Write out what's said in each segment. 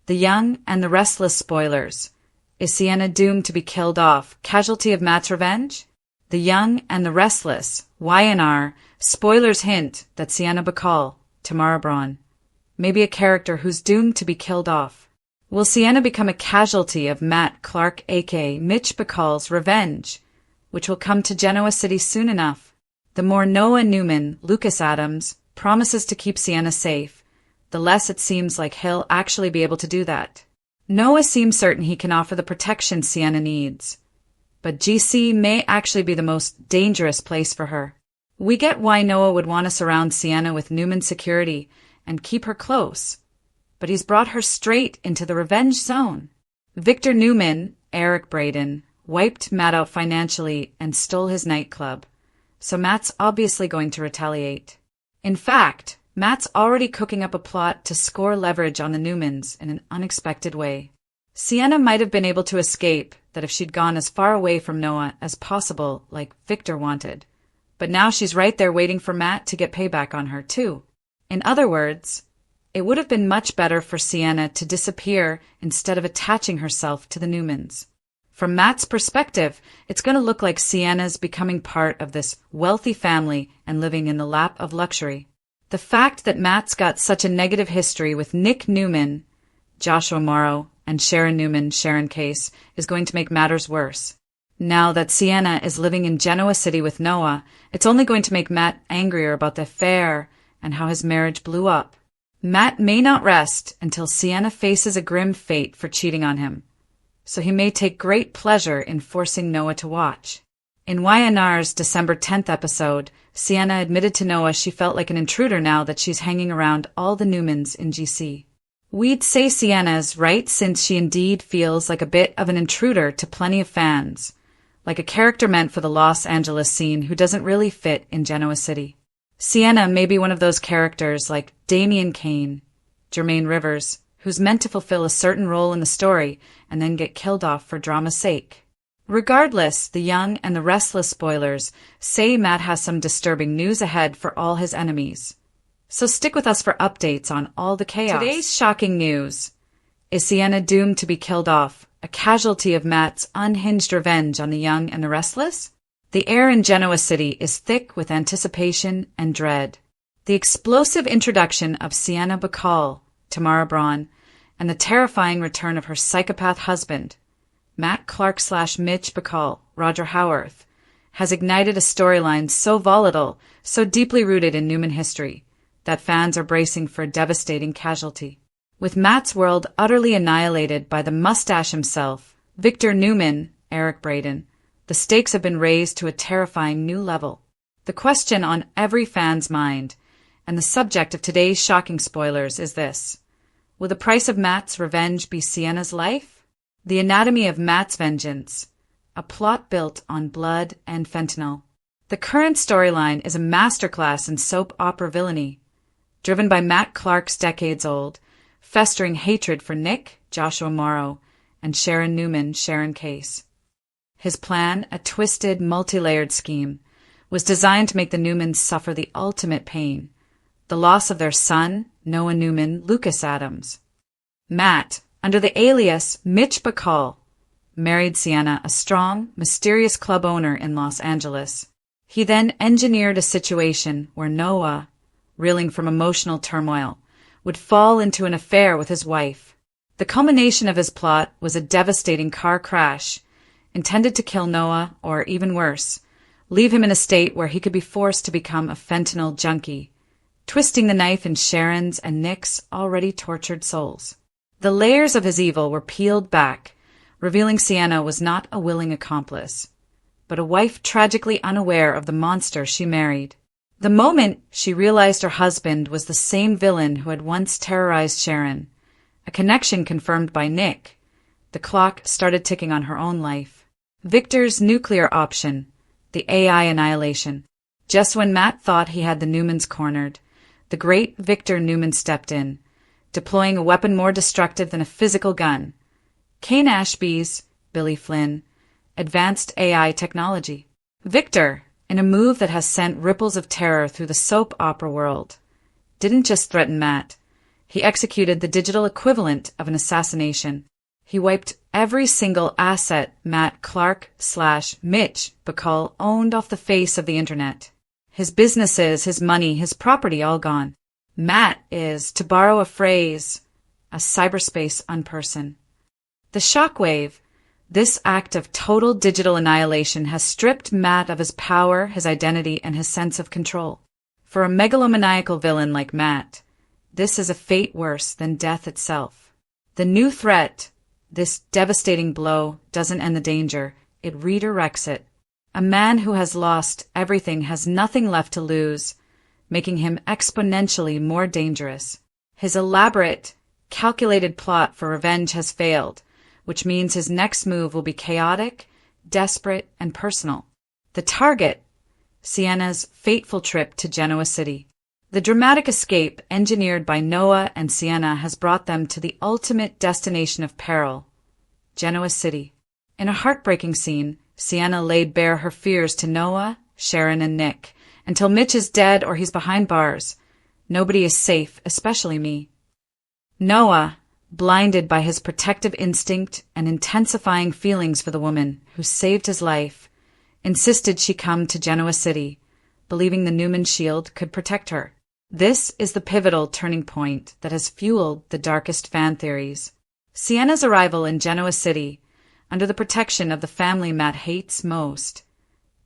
The Young and the Restless spoilers. Is Sienna doomed to be killed off, casualty of Matt's revenge? The Young and the Restless, YNR, spoilers hint that Sienna Bacall, Tamara Braun, may be a character who's doomed to be killed off. Will Sienna become a casualty of Matt Clark aka Mitch Bacall's revenge, which will come to Genoa City soon enough? The more Noah Newman, Lucas Adams, promises to keep Sienna safe, the less it seems like he'll actually be able to do that. Noah seems certain he can offer the protection Sienna needs, but GC may actually be the most dangerous place for her. We get why Noah would want to surround Sienna with Newman security and keep her close, but he's brought her straight into the revenge zone. Victor Newman, Eric Braeden, wiped Matt out financially and stole his nightclub, so Matt's obviously going to retaliate. In fact, Matt's already cooking up a plot to score leverage on the Newmans in an unexpected way. Sienna might have been able to escape that if she'd gone as far away from Noah as possible, like Victor wanted. But now she's right there waiting for Matt to get payback on her, too. In other words, it would have been much better for Sienna to disappear instead of attaching herself to the Newmans. From Matt's perspective, it's going to look like Sienna's becoming part of this wealthy family and living in the lap of luxury. The fact that Matt's got such a negative history with Nick Newman, Joshua Morrow, and Sharon Newman, Sharon Case, is going to make matters worse. Now that Sienna is living in Genoa City with Noah, it's only going to make Matt angrier about the affair and how his marriage blew up. Matt may not rest until Sienna faces a grim fate for cheating on him, so he may take great pleasure in forcing Noah to watch. In YNR's December 10th episode, Sienna admitted to Noah she felt like an intruder now that she's hanging around all the Newmans in GC. We'd say Sienna's right since she indeed feels like a bit of an intruder to plenty of fans, like a character meant for the Los Angeles scene who doesn't really fit in Genoa City. Sienna may be one of those characters like Damian Kane, Jermaine Rivers, who's meant to fulfill a certain role in the story and then get killed off for drama's sake. Regardless, the Young and the Restless spoilers say Matt has some disturbing news ahead for all his enemies. So stick with us for updates on all the chaos. Today's shocking news. Is Sienna doomed to be killed off, a casualty of Matt's unhinged revenge on the Young and the Restless? The air in Genoa City is thick with anticipation and dread. The explosive introduction of Sienna Bacall, Tamara Braun, and the terrifying return of her psychopath husband, Matt Clark / Mitch Bacall, Roger Howarth, has ignited a storyline so volatile, so deeply rooted in Newman history, that fans are bracing for a devastating casualty. With Matt's world utterly annihilated by the mustache himself, Victor Newman, Eric Braeden, the stakes have been raised to a terrifying new level. The question on every fan's mind, and the subject of today's shocking spoilers, is this: will the price of Matt's revenge be Sienna's life? The anatomy of Matt's vengeance, a plot built on blood and fentanyl. The current storyline is a masterclass in soap opera villainy, driven by Matt Clark's decades-old, festering hatred for Nick, Joshua Morrow, and Sharon Newman, Sharon Case. His plan, a twisted, multi-layered scheme, was designed to make the Newmans suffer the ultimate pain, the loss of their son, Noah Newman, Lucas Adams. Matt, under the alias Mitch Bacall, married Sienna, a strong, mysterious club owner in Los Angeles. He then engineered a situation where Noah, reeling from emotional turmoil, would fall into an affair with his wife. The culmination of his plot was a devastating car crash, intended to kill Noah, or even worse, leave him in a state where he could be forced to become a fentanyl junkie, twisting the knife in Sharon's and Nick's already tortured souls. The layers of his evil were peeled back, revealing Sienna was not a willing accomplice, but a wife tragically unaware of the monster she married. The moment she realized her husband was the same villain who had once terrorized Sharon, a connection confirmed by Nick, the clock started ticking on her own life. Victor's nuclear option, the AI annihilation. Just when Matt thought he had the Newmans cornered, the great Victor Newman stepped in, deploying a weapon more destructive than a physical gun. Kane Ashby's, Billy Flynn, advanced AI technology. Victor, in a move that has sent ripples of terror through the soap opera world, didn't just threaten Matt. He executed the digital equivalent of an assassination. He wiped every single asset Matt Clark/Mitch Bacall owned off the face of the internet. His businesses, his money, his property all gone. Matt is, to borrow a phrase, a cyberspace unperson. The shockwave, this act of total digital annihilation, has stripped Matt of his power, his identity, and his sense of control. For a megalomaniacal villain like Matt, this is a fate worse than death itself. The new threat, this devastating blow, doesn't end the danger, it redirects it. A man who has lost everything has nothing left to lose, making him exponentially more dangerous. His elaborate, calculated plot for revenge has failed, which means his next move will be chaotic, desperate, and personal. The target, Sienna's fateful trip to Genoa City. The dramatic escape engineered by Noah and Sienna has brought them to the ultimate destination of peril, Genoa City. In a heartbreaking scene, Sienna laid bare her fears to Noah, Sharon, and Nick. Until Mitch is dead or he's behind bars, nobody is safe, especially me. Noah, blinded by his protective instinct and intensifying feelings for the woman who saved his life, insisted she come to Genoa City, believing the Newman shield could protect her. This is the pivotal turning point that has fueled the darkest fan theories. Sienna's arrival in Genoa City, under the protection of the family Matt hates most,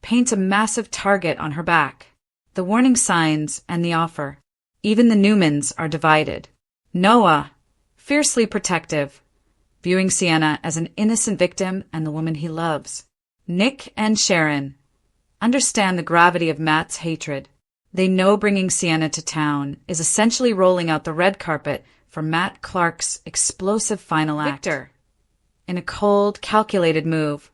paints a massive target on her back. The warning signs and the offer. Even the Newmans are divided. Noah, fiercely protective, viewing Sienna as an innocent victim and the woman he loves. Nick and Sharon understand the gravity of Matt's hatred. They know bringing Sienna to town is essentially rolling out the red carpet for Matt Clark's explosive final act. Victor, in a cold, calculated move,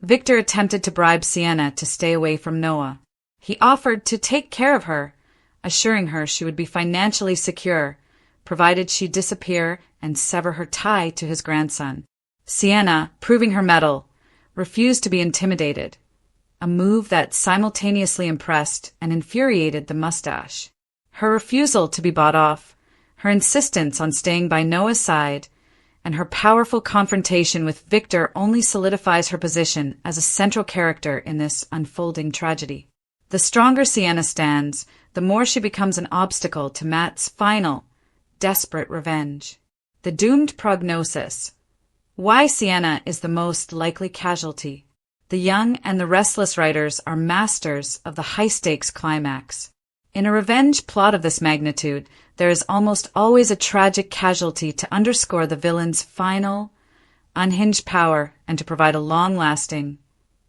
Victor attempted to bribe Sienna to stay away from Noah. He offered to take care of her, assuring her she would be financially secure, provided she disappear and sever her tie to his grandson. Sienna, proving her mettle, refused to be intimidated, a move that simultaneously impressed and infuriated the mustache. Her refusal to be bought off, her insistence on staying by Noah's side, and her powerful confrontation with Victor only solidifies her position as a central character in this unfolding tragedy. The stronger Sienna stands, the more she becomes an obstacle to Matt's final, desperate revenge. The doomed prognosis. Why Sienna is the most likely casualty. The Young and the Restless writers are masters of the high-stakes climax. In a revenge plot of this magnitude, there is almost always a tragic casualty to underscore the villain's final, unhinged power and to provide a long-lasting,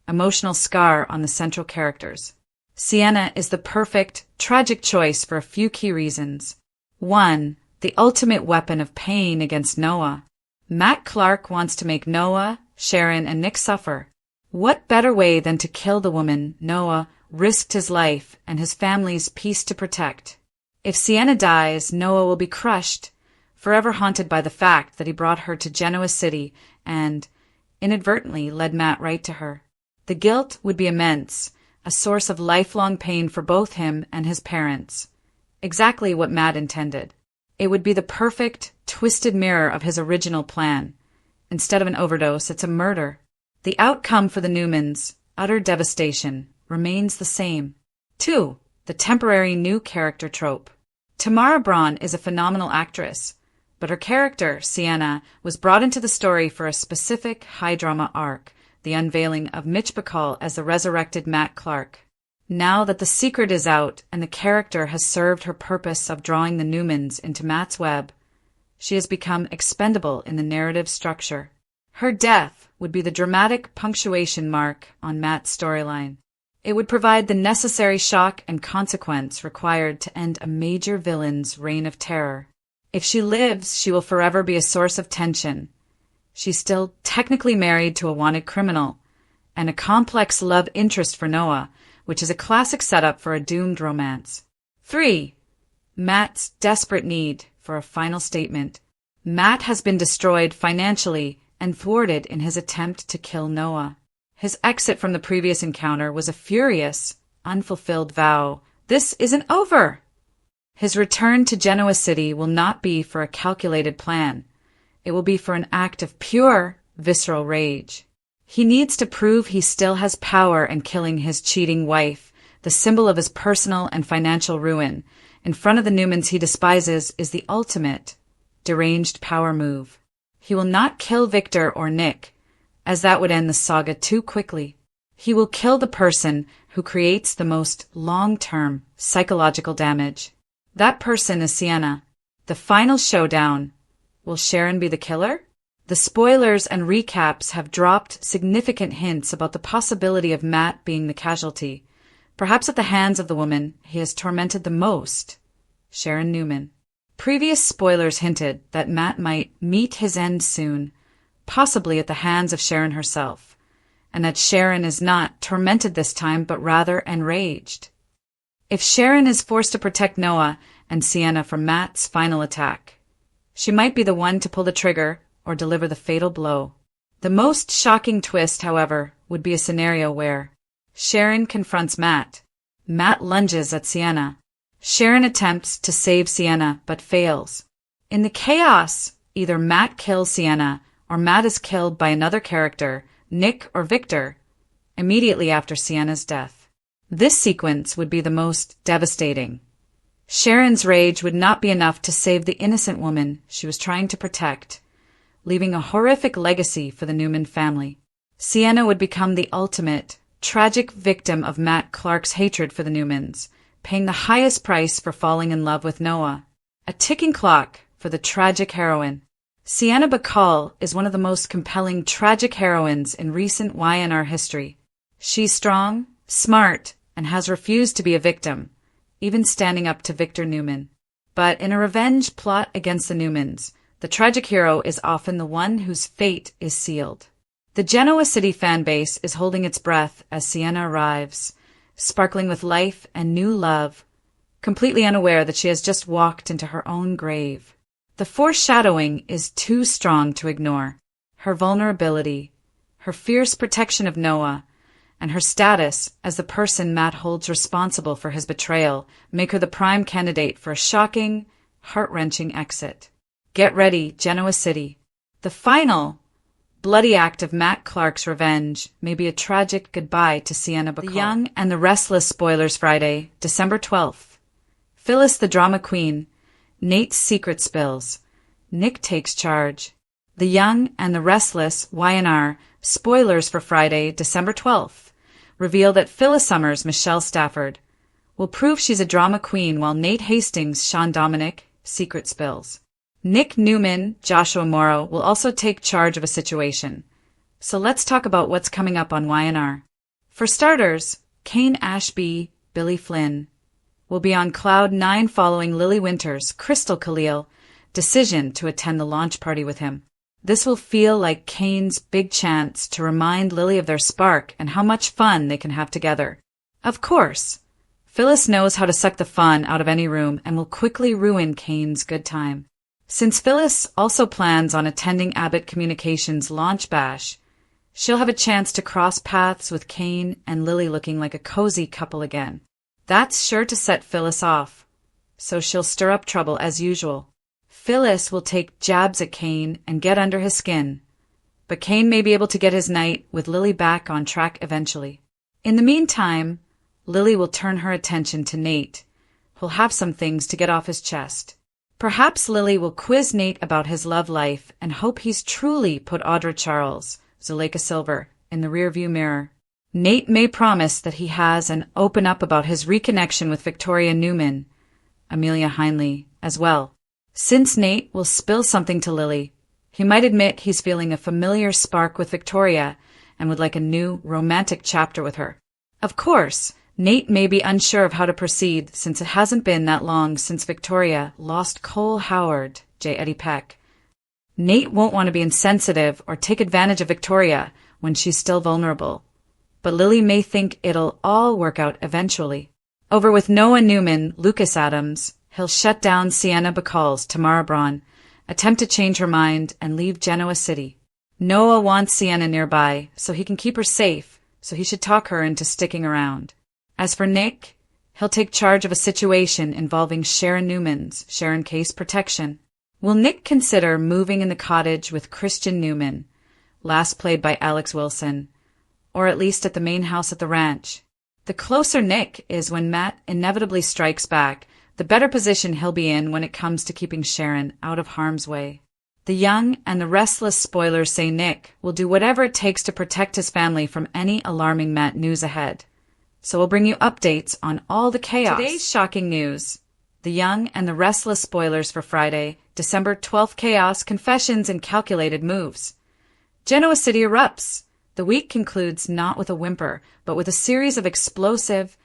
emotional scar on the central characters. Sienna is the perfect, tragic choice for a few key reasons. 1. The ultimate weapon of pain against Noah. Matt Clark wants to make Noah, Sharon, and Nick suffer. What better way than to kill the woman Noah risked his life and his family's peace to protect? If Sienna dies, Noah will be crushed, forever haunted by the fact that he brought her to Genoa City and, inadvertently, led Matt right to her. The guilt would be immense, a source of lifelong pain for both him and his parents. Exactly what Matt intended. It would be the perfect, twisted mirror of his original plan. Instead of an overdose, it's a murder. The outcome for the Newmans, utter devastation, remains the same. 2. The temporary new character trope. Tamara Braun is a phenomenal actress, but her character, Sienna, was brought into the story for a specific high-drama arc, the unveiling of Mitch Bacall as the resurrected Matt Clark. Now that the secret is out and the character has served her purpose of drawing the Newmans into Matt's web, she has become expendable in the narrative structure. Her death would be the dramatic punctuation mark on Matt's storyline. It would provide the necessary shock and consequence required to end a major villain's reign of terror. If she lives, she will forever be a source of tension. She's still technically married to a wanted criminal, and a complex love interest for Noah, which is a classic setup for a doomed romance. 3. Matt's desperate need for a final statement. Matt has been destroyed financially and thwarted in his attempt to kill Noah. His exit from the previous encounter was a furious, unfulfilled vow. This isn't over! His return to Genoa City will not be for a calculated plan. It will be for an act of pure, visceral rage. He needs to prove he still has power, and killing his cheating wife, the symbol of his personal and financial ruin, in front of the Newmans he despises, is the ultimate, deranged power move. He will not kill Victor or Nick, as that would end the saga too quickly. He will kill the person who creates the most long-term psychological damage. That person is Sienna. The final showdown. Will Sharon be the killer? The spoilers and recaps have dropped significant hints about the possibility of Matt being the casualty, perhaps at the hands of the woman he has tormented the most, Sharon Newman. Previous spoilers hinted that Matt might meet his end soon, possibly at the hands of Sharon herself, and that Sharon is not tormented this time but rather enraged. If Sharon is forced to protect Noah and Sienna from Matt's final attack, she might be the one to pull the trigger or deliver the fatal blow. The most shocking twist, however, would be a scenario where Sharon confronts Matt. Matt lunges at Sienna. Sharon attempts to save Sienna but fails. In the chaos, either Matt kills Sienna or Matt is killed by another character, Nick or Victor, immediately after Sienna's death. This sequence would be the most devastating. Sharon's rage would not be enough to save the innocent woman she was trying to protect, leaving a horrific legacy for the Newman family. Sienna would become the ultimate, tragic victim of Matt Clark's hatred for the Newmans, paying the highest price for falling in love with Noah. A ticking clock for the tragic heroine. Sienna Bacall is one of the most compelling tragic heroines in recent Y&R history. She's strong, smart, and has refused to be a victim, even standing up to Victor Newman. But in a revenge plot against the Newmans, the tragic hero is often the one whose fate is sealed. The Genoa City fanbase is holding its breath as Sienna arrives, sparkling with life and new love, completely unaware that she has just walked into her own grave. The foreshadowing is too strong to ignore. Her vulnerability, her fierce protection of Noah, and her status as the person Matt holds responsible for his betrayal make her the prime candidate for a shocking, heart-wrenching exit. Get ready, Genoa City. The final, bloody act of Matt Clark's revenge may be a tragic goodbye to Sienna Bacall. The Young and the Restless spoilers Friday, December 12th. Phyllis the drama queen. Nate's secret spills. Nick takes charge. The Young and the Restless Y&R spoilers for Friday, December 12th, reveal that Phyllis Summers, Michelle Stafford, will prove she's a drama queen while Nate Hastings, Sean Dominic, secret spills. Nick Newman, Joshua Morrow will also take charge of a situation. So let's talk about what's coming up on Y&R. For starters, Kane Ashby, Billy Flynn, will be on Cloud 9 following Lily Winter's, Crystal Khalil, decision to attend the launch party with him. This will feel like Kane's big chance to remind Lily of their spark and how much fun they can have together. Of course, Phyllis knows how to suck the fun out of any room and will quickly ruin Kane's good time. Since Phyllis also plans on attending Abbott Communications' launch bash, she'll have a chance to cross paths with Kane and Lily looking like a cozy couple again. That's sure to set Phyllis off, so she'll stir up trouble as usual. Phyllis will take jabs at Kane and get under his skin, but Kane may be able to get his night with Lily back on track eventually. In the meantime, Lily will turn her attention to Nate, who'll have some things to get off his chest. Perhaps Lily will quiz Nate about his love life and hope he's truly put Audra Charles, Zuleika Silver, in the rearview mirror. Nate may promise that he has and open up about his reconnection with Victoria Newman, Amelia Heinley, as well. Since Nate will spill something to Lily, he might admit he's feeling a familiar spark with Victoria and would like a new romantic chapter with her. Of course, Nate may be unsure of how to proceed since it hasn't been that long since Victoria lost Cole Howard, J. Eddie Peck. Nate won't want to be insensitive or take advantage of Victoria when she's still vulnerable, but Lily may think it'll all work out eventually. Over with Noah Newman, Lucas Adams, he'll shut down Sienna Bacall's Tamara Braun, attempt to change her mind, and leave Genoa City. Noah wants Sienna nearby so he can keep her safe, so he should talk her into sticking around. As for Nick, He'll take charge of a situation involving Sharon Newman's Sharon case protection. Will Nick consider moving in the cottage with Christian Newman, last played by Alex Wilson, or at least at the main house at the ranch? The closer Nick is when Matt inevitably strikes back, the better position he'll be in when it comes to keeping Sharon out of harm's way. The Young and the Restless spoilers say Nick will do whatever it takes to protect his family from any alarming Matt news ahead. So we'll bring you updates on all the chaos. Today's shocking news. The Young and the Restless spoilers for Friday, December 12th chaos, confessions, and calculated moves. Genoa City erupts. The week concludes not with a whimper, but with a series of explosive,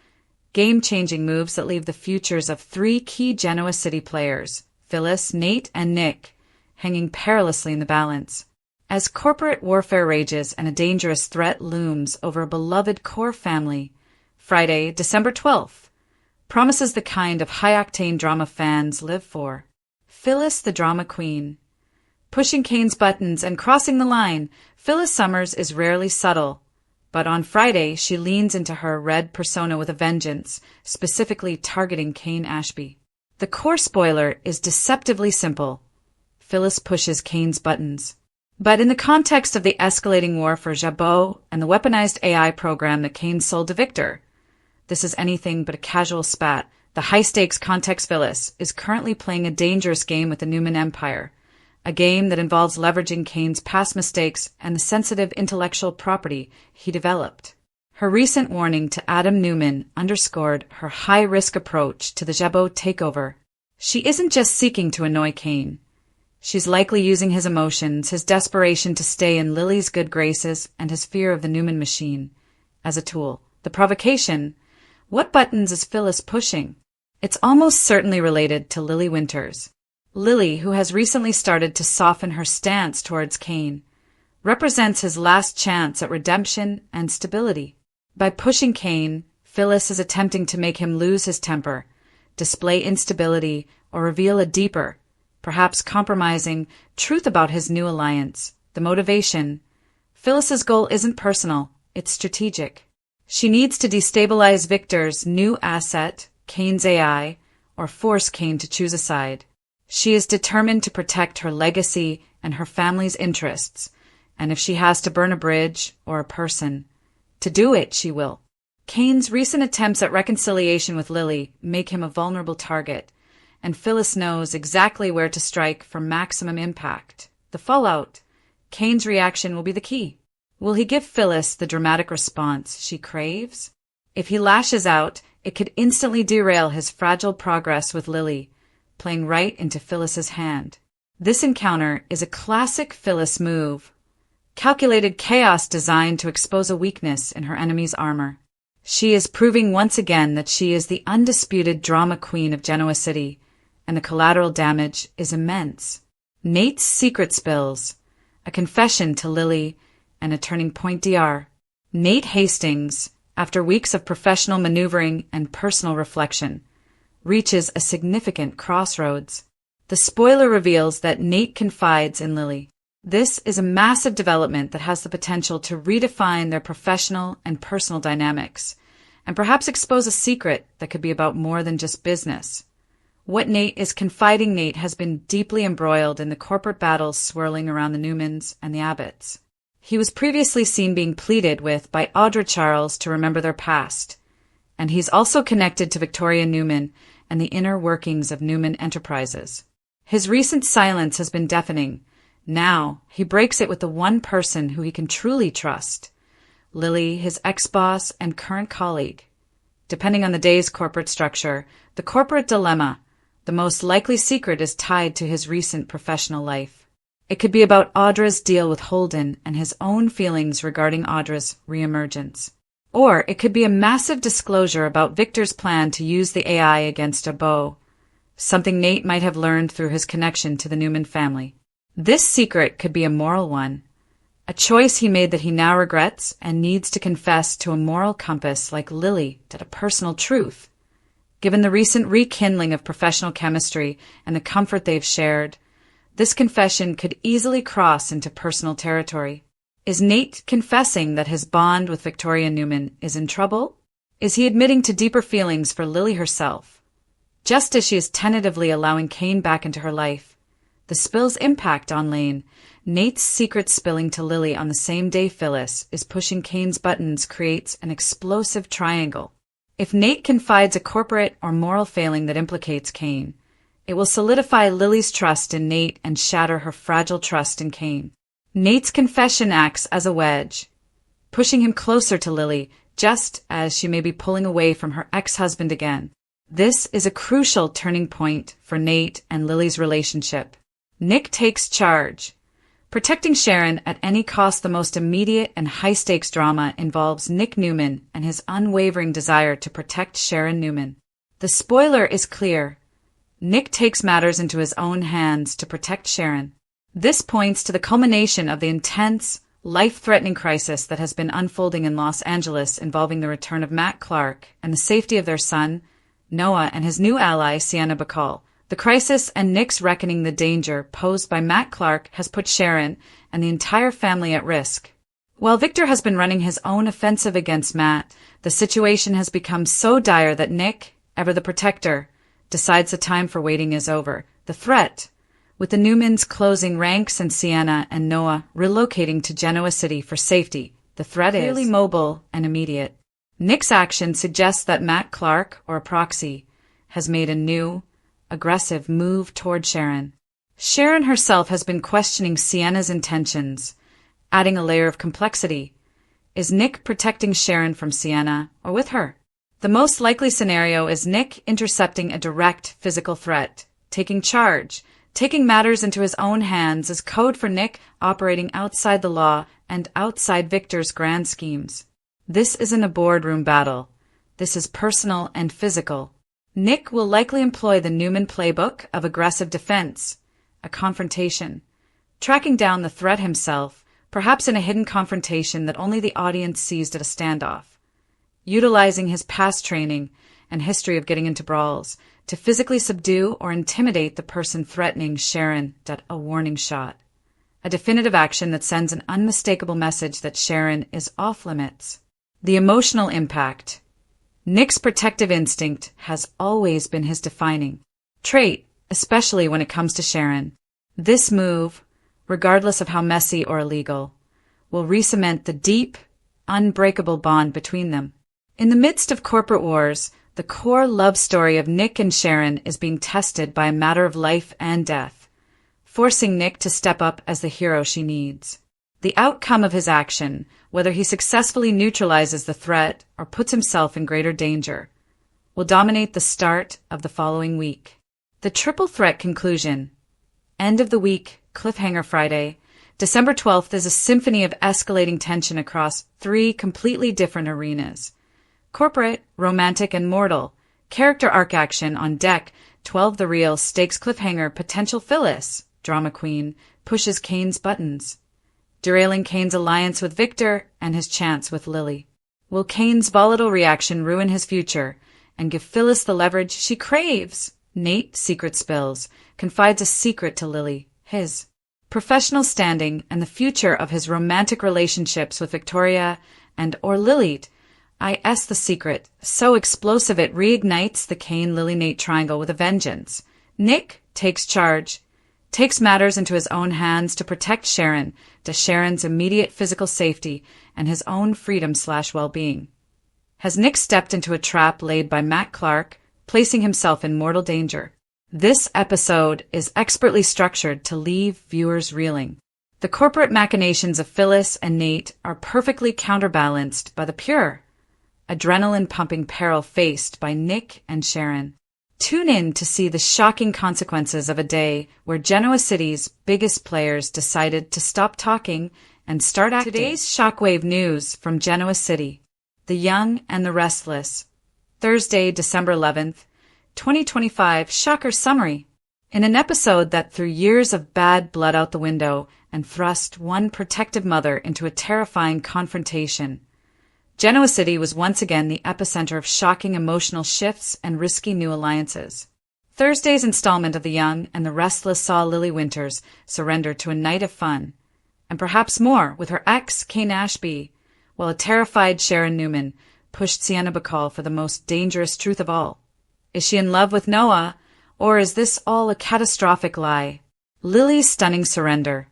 game-changing moves that leave the futures of three key Genoa City players, Phyllis, Nate, and Nick, hanging perilously in the balance. As corporate warfare rages and a dangerous threat looms over a beloved core family, Friday, December 12th, promises the kind of high-octane drama fans live for. Phyllis, the drama queen. Pushing Kane's buttons and crossing the line, Phyllis Summers is rarely subtle. But on Friday, she leans into her red persona with a vengeance, specifically targeting Kane Ashby. The core spoiler is deceptively simple. Phyllis pushes Kane's buttons. But in the context of the escalating war for Jabot and the weaponized AI program that Kane sold to Victor, this is anything but a casual spat. The high-stakes context Phyllis is currently playing a dangerous game with the Newman Empire, a game that involves leveraging Kane's past mistakes and the sensitive intellectual property he developed. Her recent warning to Adam Newman underscored her high-risk approach to the Jabot takeover. She isn't just seeking to annoy Kane. She's likely using his emotions, his desperation to stay in Lily's good graces, and his fear of the Newman machine as a tool. The provocation: what buttons is Phyllis pushing? It's almost certainly related to Lily Winters. Lily, who has recently started to soften her stance towards Kane, represents his last chance at redemption and stability. By pushing Kane, Phyllis is attempting to make him lose his temper, display instability, or reveal a deeper, perhaps compromising, truth about his new alliance. The motivation: Phyllis's goal isn't personal, it's strategic. She needs to destabilize Victor's new asset, Kane's AI, or force Kane to choose a side. She is determined to protect her legacy and her family's interests, and if she has to burn a bridge or a person, to do it she will. Kane's recent attempts at reconciliation with Lily make him a vulnerable target, and Phyllis knows exactly where to strike for maximum impact. The fallout: Kane's reaction will be the key. Will he give Phyllis the dramatic response she craves? If he lashes out, it could instantly derail his fragile progress with Lily, playing right into Phyllis's hand. This encounter is a classic Phyllis move, calculated chaos designed to expose a weakness in her enemy's armor. She is proving once again that she is the undisputed drama queen of Genoa City, and the collateral damage is immense. Nate's secret spills, a confession to Lily, and a turning point. Dr. Nate Hastings, after weeks of professional maneuvering and personal reflection, reaches a significant crossroads. The spoiler reveals that Nate confides in Lily. This is a massive development that has the potential to redefine their professional and personal dynamics, and perhaps expose a secret that could be about more than just business. What Nate is confiding Nate has been deeply embroiled in the corporate battles swirling around the Newmans and the Abbotts. He was previously seen being pleaded with by Audra Charles to remember their past, and he's also connected to Victoria Newman and the inner workings of Newman Enterprises. His recent silence has been deafening. Now, he breaks it with the one person who he can truly trust: Lily, his ex-boss and current colleague. Depending on the day's corporate structure, the corporate dilemma, the most likely secret is tied to his recent professional life. It could be about Audra's deal with Holden and his own feelings regarding Audra's reemergence. Or it could be a massive disclosure about Victor's plan to use the AI against Jabot, something Nate might have learned through his connection to the Newman family. This secret could be a moral one, a choice he made that he now regrets and needs to confess to a moral compass like Lily did a personal truth. Given the recent rekindling of professional chemistry and the comfort they've shared, this confession could easily cross into personal territory. Is Nate confessing that his bond with Victoria Newman is in trouble? Is he admitting to deeper feelings for Lily herself? Just as she is tentatively allowing Kane back into her life, the spill's impact on Lane, Nate's secret spilling to Lily on the same day Phyllis is pushing Kane's buttons, creates an explosive triangle. If Nate confides a corporate or moral failing that implicates Kane, it will solidify Lily's trust in Nate and shatter her fragile trust in Kane. Nate's confession acts as a wedge, pushing him closer to Lily, just as she may be pulling away from her ex-husband again. This is a crucial turning point for Nate and Lily's relationship. Nick takes charge. Protecting Sharon at any cost. The most immediate and high-stakes drama involves Nick Newman and his unwavering desire to protect Sharon Newman. The spoiler is clear. Nick takes matters into his own hands to protect Sharon. This points to the culmination of the intense, life-threatening crisis that has been unfolding in Los Angeles involving the return of Matt Clark and the safety of their son, Noah, and his new ally, Sienna Bacall. The crisis and Nick's reckoning the danger posed by Matt Clark has put Sharon and the entire family at risk. While Victor has been running his own offensive against Matt, the situation has become so dire that Nick, ever the protector, decides the time for waiting is over. The threat, with the Newmans closing ranks and Sienna and Noah relocating to Genoa City for safety, the threat is clearly mobile and immediate. Nick's action suggests that Matt Clark, or a proxy, has made a new, aggressive move toward Sharon. Sharon herself has been questioning Sienna's intentions, adding a layer of complexity. Is Nick protecting Sharon from Sienna, or with her? The most likely scenario is Nick intercepting a direct physical threat, taking charge, taking matters into his own hands as code for Nick operating outside the law and outside Victor's grand schemes. This isn't a boardroom battle. This is personal and physical. Nick will likely employ the Newman playbook of aggressive defense, a confrontation, tracking down the threat himself, perhaps in a hidden confrontation that only the audience sees at a standoff, utilizing his past training and history of getting into brawls to physically subdue or intimidate the person threatening Sharon. A warning shot, a definitive action that sends an unmistakable message that Sharon is off limits. The emotional impact. Nick's protective instinct has always been his defining trait, especially when it comes to Sharon. This move, regardless of how messy or illegal, will re-cement the deep, unbreakable bond between them. In the midst of corporate wars, the core love story of Nick and Sharon is being tested by a matter of life and death, forcing Nick to step up as the hero she needs. The outcome of his action, whether he successfully neutralizes the threat or puts himself in greater danger, will dominate the start of the following week. The triple threat conclusion. End of the week, cliffhanger Friday. December 12th is a symphony of escalating tension across 3 completely different arenas. Corporate, romantic, and mortal. Character arc action on deck. 12 the real stakes cliffhanger. Potential Phyllis, drama queen, pushes Kane's buttons, derailing Kane's alliance with Victor and his chance with Lily. Will Kane's volatile reaction ruin his future and give Phyllis the leverage she craves? Nate, secret spills, confides a secret to Lily, his professional standing and the future of his romantic relationships with Victoria or Lily. The secret, so explosive it reignites the Kane-Lily-Nate triangle with a vengeance. Nick takes charge, takes matters into his own hands to protect Sharon, to Sharon's immediate physical safety and his own freedom/well-being. Has Nick stepped into a trap laid by Matt Clark, placing himself in mortal danger? This episode is expertly structured to leave viewers reeling. The corporate machinations of Phyllis and Nate are perfectly counterbalanced by the pure, adrenaline-pumping peril faced by Nick and Sharon. Tune in to see the shocking consequences of a day where Genoa City's biggest players decided to stop talking and start acting. Today's shockwave news from Genoa City. The Young and the Restless. Thursday, December 11th, 2025 Shocker Summary. In an episode that threw years of bad blood out the window and thrust one protective mother into a terrifying confrontation, Genoa City was once again the epicenter of shocking emotional shifts and risky new alliances. Thursday's installment of The Young and the Restless saw Lily Winters surrender to a night of fun, and perhaps more with her ex, Kane Ashby, while a terrified Sharon Newman pushed Sienna Bacall for the most dangerous truth of all. Is she in love with Noah, or is this all a catastrophic lie? Lily's stunning surrender.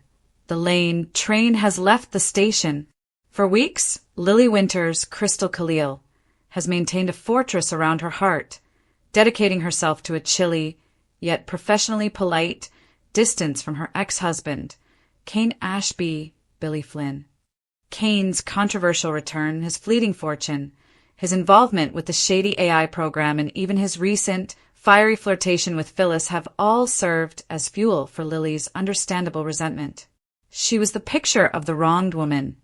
The Lane train has left the station. For weeks, Lily Winter's Crystal Khalil has maintained a fortress around her heart, dedicating herself to a chilly, yet professionally polite, distance from her ex-husband, Kane Ashby, Billy Flynn. Kane's controversial return, his fleeting fortune, his involvement with the shady AI program, and even his recent, fiery flirtation with Phyllis have all served as fuel for Lily's understandable resentment. She was the picture of the wronged woman,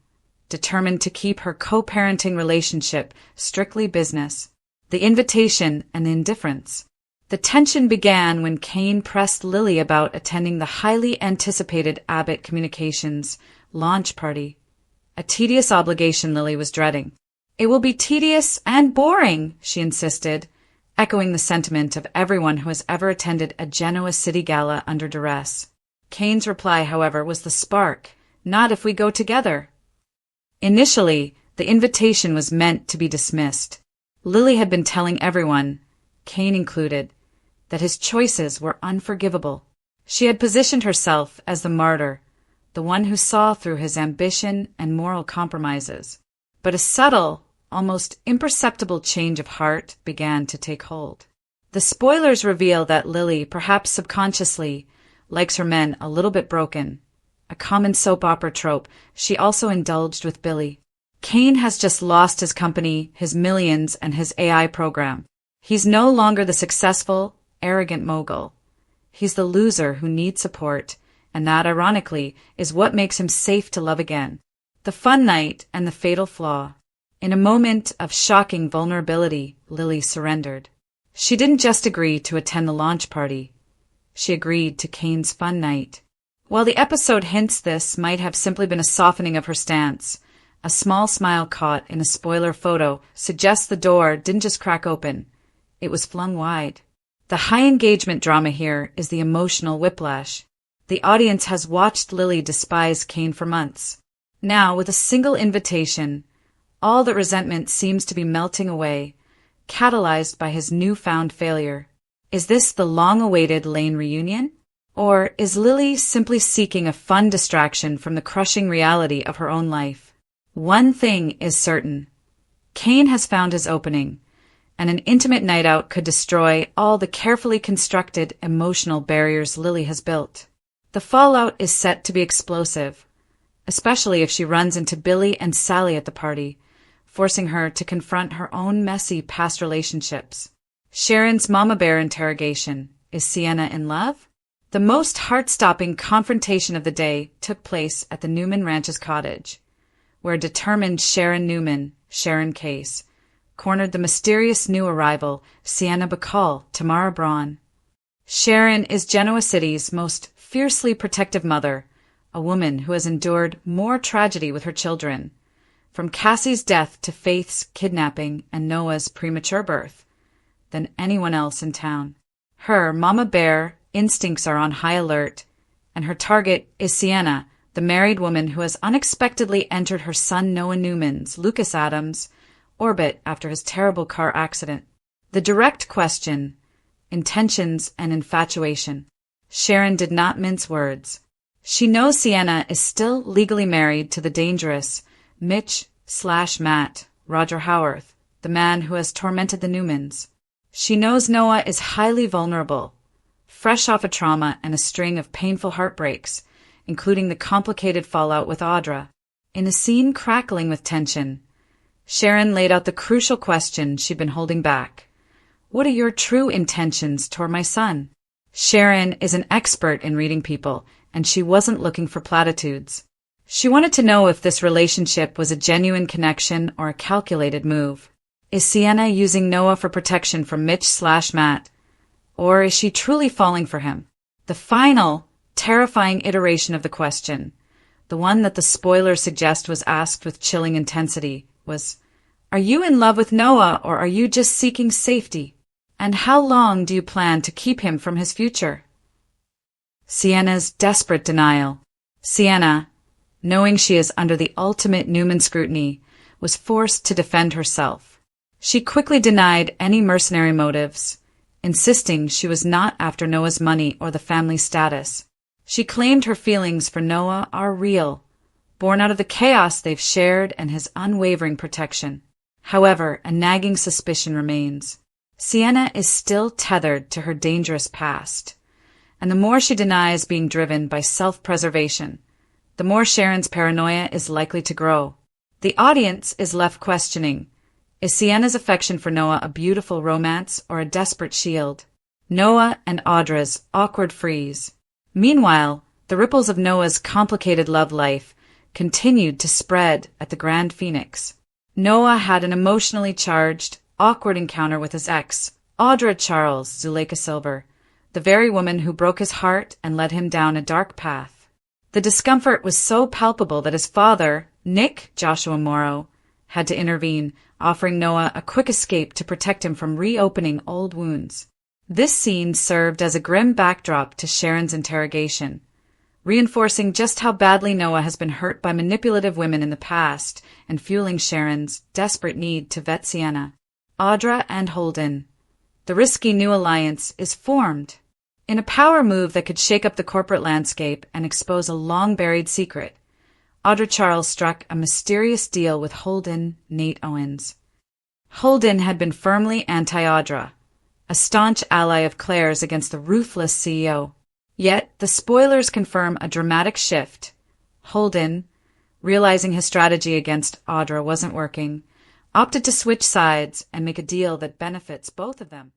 determined to keep her co-parenting relationship strictly business. The invitation and the indifference. The tension began when Kane pressed Lily about attending the highly anticipated Abbott Communications launch party, a tedious obligation Lily was dreading. It will be tedious and boring, she insisted, echoing the sentiment of everyone who has ever attended a Genoa City gala under duress. Kane's reply, however, was the spark, not if we go together. Initially, the invitation was meant to be dismissed. Lily had been telling everyone, Kane included, that his choices were unforgivable. She had positioned herself as the martyr, the one who saw through his ambition and moral compromises. But a subtle, almost imperceptible change of heart began to take hold. The spoilers reveal that Lily, perhaps subconsciously, likes her men a little bit broken. A common soap opera trope she also indulged with Billy. Kane has just lost his company, his millions, and his AI program. He's no longer the successful, arrogant mogul. He's the loser who needs support, and that, ironically, is what makes him safe to love again. The fun night and the fatal flaw. In a moment of shocking vulnerability, Lily surrendered. She didn't just agree to attend the launch party. She agreed to Kane's fun night. While the episode hints this might have simply been a softening of her stance, a small smile caught in a spoiler photo suggests the door didn't just crack open. It was flung wide. The high-engagement drama here is the emotional whiplash. The audience has watched Lily despise Kane for months. Now, with a single invitation, all that resentment seems to be melting away, catalyzed by his newfound failure. Is this the long-awaited Lane reunion? Or is Lily simply seeking a fun distraction from the crushing reality of her own life? One thing is certain. Kane has found his opening, and an intimate night out could destroy all the carefully constructed emotional barriers Lily has built. The fallout is set to be explosive, especially if she runs into Billy and Sally at the party, forcing her to confront her own messy past relationships. Sharon's mama bear interrogation. Is Sienna in love? The most heart-stopping confrontation of the day took place at the Newman Ranch's cottage, where determined Sharon Newman, Sharon Case, cornered the mysterious new arrival, Sienna Bacall, Tamara Braun. Sharon is Genoa City's most fiercely protective mother, a woman who has endured more tragedy with her children, from Cassie's death to Faith's kidnapping and Noah's premature birth, than anyone else in town. Her, Mama Bear, instincts are on high alert, and her target is Sienna, the married woman who has unexpectedly entered her son Noah Newman's, Lucas Adams, orbit after his terrible car accident. The direct question, intentions and infatuation. Sharon did not mince words. She knows Sienna is still legally married to the dangerous Mitch/Matt Roger Howarth, the man who has tormented the Newmans. She knows Noah is highly vulnerable, fresh off a trauma and a string of painful heartbreaks, including the complicated fallout with Audra. In a scene crackling with tension, Sharon laid out the crucial question she'd been holding back. What are your true intentions toward my son? Sharon is an expert in reading people, and she wasn't looking for platitudes. She wanted to know if this relationship was a genuine connection or a calculated move. Is Sienna using Noah for protection from Mitch/Matt, or is she truly falling for him? The final, terrifying iteration of the question, the one that the spoilers suggest was asked with chilling intensity, was, are you in love with Noah or are you just seeking safety? And how long do you plan to keep him from his future? Sienna's desperate denial. Sienna, knowing she is under the ultimate Newman scrutiny, was forced to defend herself. She quickly denied any mercenary motives, insisting she was not after Noah's money or the family status. She claimed her feelings for Noah are real, born out of the chaos they've shared and his unwavering protection. However, a nagging suspicion remains. Sienna is still tethered to her dangerous past, and the more she denies being driven by self-preservation, the more Sharon's paranoia is likely to grow. The audience is left questioning, is Sienna's affection for Noah a beautiful romance or a desperate shield? Noah and Audra's awkward freeze. Meanwhile, the ripples of Noah's complicated love life continued to spread at the Grand Phoenix. Noah had an emotionally charged, awkward encounter with his ex, Audra Charles Zuleika Silver, the very woman who broke his heart and led him down a dark path. The discomfort was so palpable that his father, Nick Joshua Morrow, had to intervene, offering Noah a quick escape to protect him from reopening old wounds. This scene served as a grim backdrop to Sharon's interrogation, reinforcing just how badly Noah has been hurt by manipulative women in the past and fueling Sharon's desperate need to vet Sienna. Audra and Holden. The risky new alliance is formed. In a power move that could shake up the corporate landscape and expose a long-buried secret, Audra Charles struck a mysterious deal with Holden Nate Owens. Holden had been firmly anti-Audra, a staunch ally of Claire's against the ruthless CEO. Yet, the spoilers confirm a dramatic shift. Holden, realizing his strategy against Audra wasn't working, opted to switch sides and make a deal that benefits both of them.